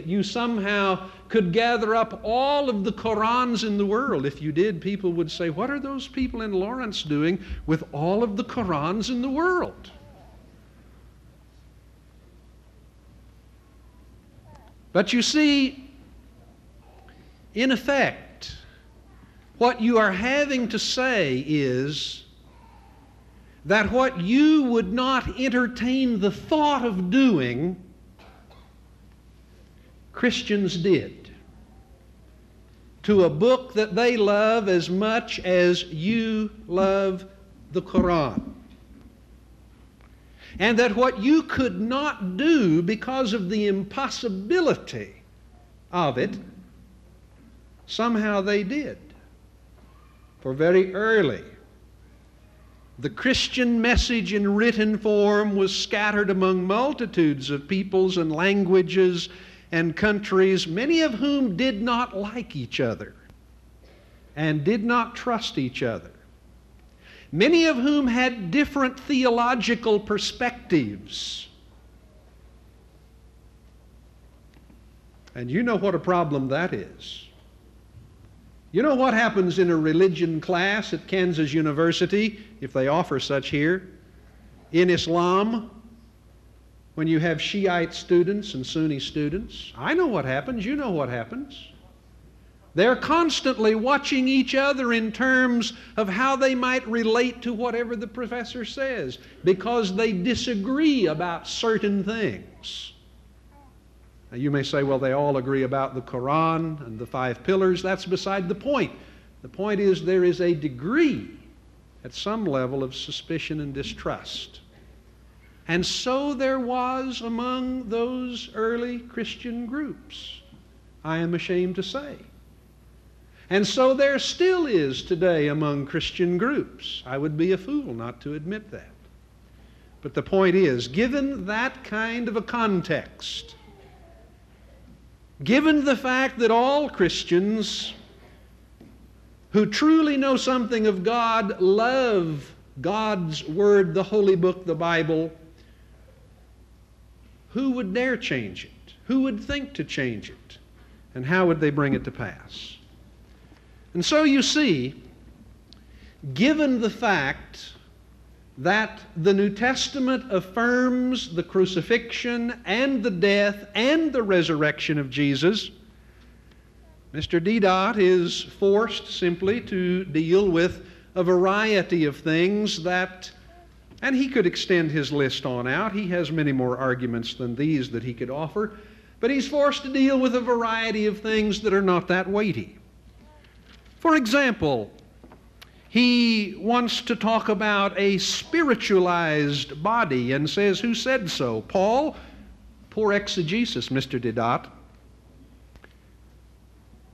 you somehow could gather up all of the Korans in the world. If you did, people would say, what are those people in Lawrence doing with all of the Korans in the world? But you see, in effect, what you are having to say is that what you would not entertain the thought of doing, Christians did, to a book that they love as much as you love the Koran. And that what you could not do because of the impossibility of it, somehow they did. For very early, the Christian message in written form was scattered among multitudes of peoples and languages and countries, many of whom did not like each other and did not trust each other. Many of whom had different theological perspectives. And you know what a problem that is. You know what happens in a religion class at Kansas University, if they offer such here, in Islam, when you have Shiite students and Sunni students? I know what happens. You know what happens. They're constantly watching each other in terms of how they might relate to whatever the professor says, because they disagree about certain things. Now you may say, well, they all agree about the Koran and the 5 pillars. That's beside the point. The point is there is a degree at some level of suspicion and distrust. And so there was among those early Christian groups, I am ashamed to say. And so there still is today among Christian groups. I would be a fool not to admit that. But the point is, given that kind of a context, given the fact that all Christians who truly know something of God love God's Word, the Holy Book, the Bible, who would dare change it? Who would think to change it? And how would they bring it to pass? And so you see, given the fact that the New Testament affirms the crucifixion and the death and the resurrection of Jesus, Mr. Deedat is forced simply to deal with a variety of things that, and he could extend his list on out. He has many more arguments than these that he could offer, but he's forced to deal with a variety of things that are not that weighty. For example, he wants to talk about a spiritualized body and says, who said so? Paul? Poor exegesis, Mr. Deedat.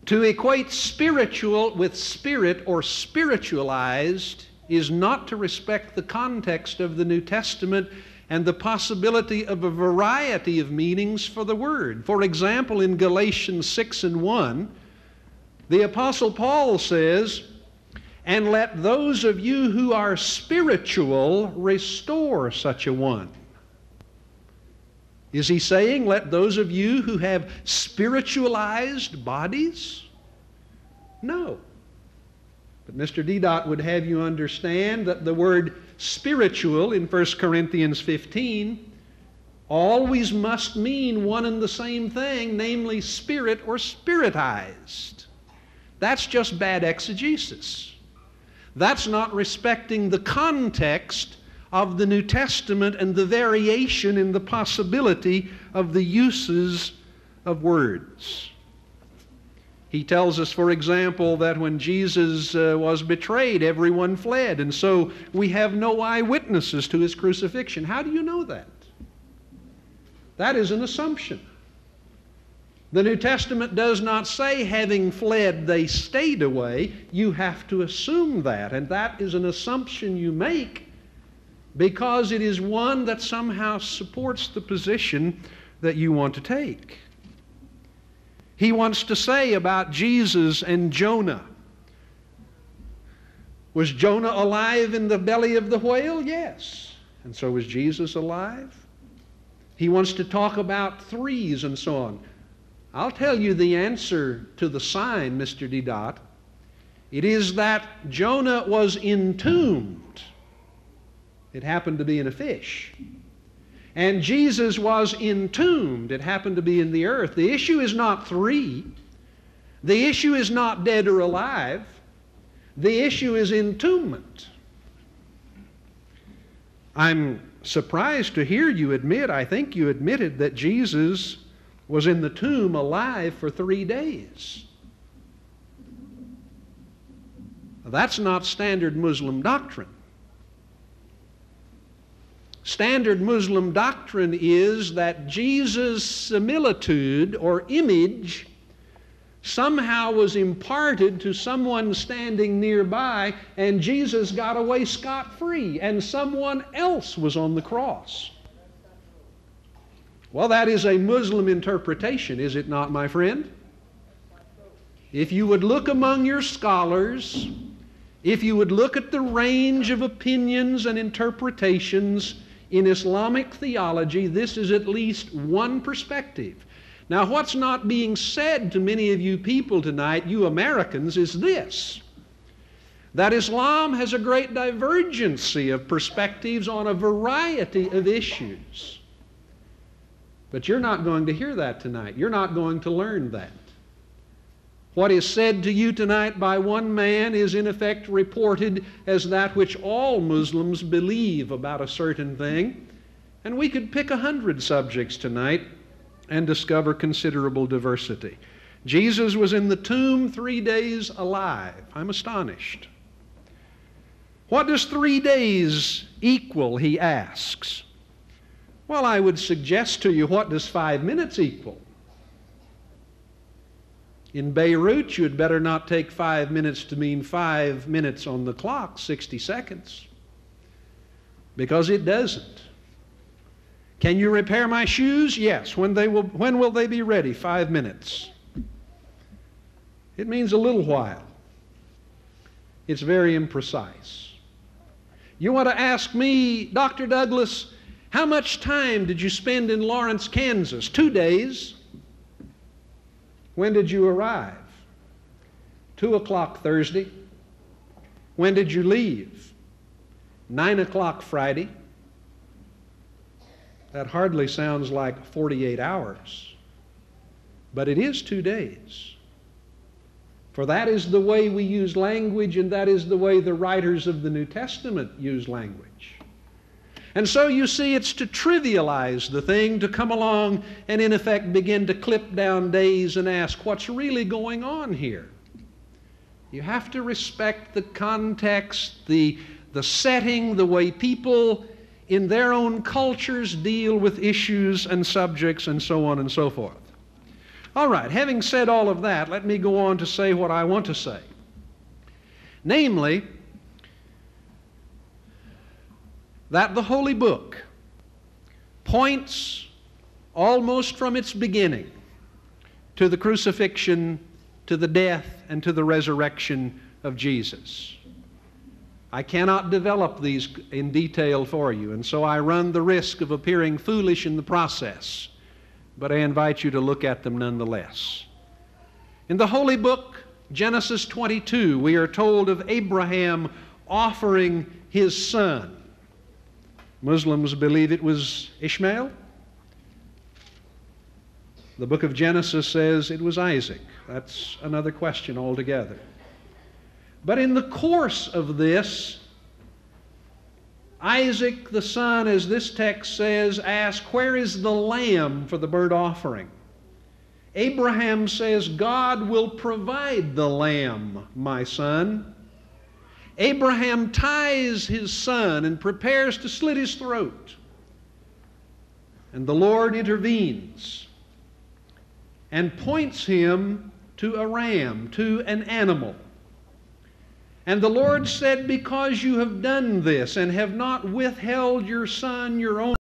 To equate spiritual with spirit or spiritualized is not to respect the context of the New Testament and the possibility of a variety of meanings for the word. For example, in Galatians 6:1, the Apostle Paul says, and let those of you who are spiritual restore such a one. Is he saying, let those of you who have spiritualized bodies? No. But Mr. Deedat would have you understand that the word spiritual in 1 Corinthians 15 always must mean one and the same thing, namely spirit or spiritized. That's just bad exegesis. That's not respecting the context of the New Testament and the variation in the possibility of the uses of words. He tells us, for example, that when Jesus was betrayed, everyone fled, and so we have no eyewitnesses to his crucifixion. How do you know that? That is an assumption. The New Testament does not say, having fled, they stayed away. You have to assume that, and that is an assumption you make because it is one that somehow supports the position that you want to take. He wants to say about Jesus and Jonah. Was Jonah alive in the belly of the whale? Yes. And so was Jesus alive? He wants to talk about threes and so on. I'll tell you the answer to the sign, Mr. Deedat. It is that Jonah was entombed. It happened to be in a fish. And Jesus was entombed. It happened to be in the earth. The issue is not three. The issue is not dead or alive. The issue is entombment. I'm surprised to hear you admit, I think you admitted, that Jesus was in the tomb alive for 3 days. That's not standard Muslim doctrine. Standard Muslim doctrine is that Jesus' similitude or image somehow was imparted to someone standing nearby, and Jesus got away scot-free, and someone else was on the cross. Well, that is a Muslim interpretation, is it not, my friend? If you would look among your scholars, if you would look at the range of opinions and interpretations in Islamic theology, this is at least one perspective. Now, what's not being said to many of you people tonight, you Americans, is this: that Islam has a great divergency of perspectives on a variety of issues. But you're not going to hear that tonight. You're not going to learn that. What is said to you tonight by one man is in effect reported as that which all Muslims believe about a certain thing. And we could pick 100 subjects tonight and discover considerable diversity. Jesus was in the tomb 3 days alive. I'm astonished. What does 3 days equal, he asks. Well, I would suggest to you, what does 5 minutes equal? In Beirut, you'd better not take 5 minutes to mean 5 minutes on the clock, 60 seconds, because it doesn't. Can you repair my shoes? Yes. When will they be ready? 5 minutes. It means a little while. It's very imprecise. You want to ask me, Dr. Douglas, how much time did you spend in Lawrence, Kansas? 2 days. When did you arrive? 2 o'clock Thursday. When did you leave? 9 o'clock Friday. That hardly sounds like 48 hours, but it is 2 days. For that is the way we use language, and that is the way the writers of the New Testament use language. And so you see, it's to trivialize the thing, to come along and in effect begin to clip down days and ask, what's really going on here? You have to respect the context, the setting, the way people in their own cultures deal with issues and subjects and so on and so forth. All right, having said all of that, let me go on to say what I want to say. Namely, that the Holy Book points almost from its beginning to the crucifixion, to the death, and to the resurrection of Jesus. I cannot develop these in detail for you, and so I run the risk of appearing foolish in the process, but I invite you to look at them nonetheless. In the Holy Book, Genesis 22, we are told of Abraham offering his son. Muslims believe it was Ishmael. The book of Genesis says it was Isaac. That's another question altogether. But in the course of this, Isaac the son, as this text says, asked, where is the lamb for the burnt offering? Abraham says, God will provide the lamb, my son. Abraham ties his son and prepares to slit his throat. And the Lord intervenes and points him to a ram, to an animal. And the Lord said, because you have done this and have not withheld your son, your own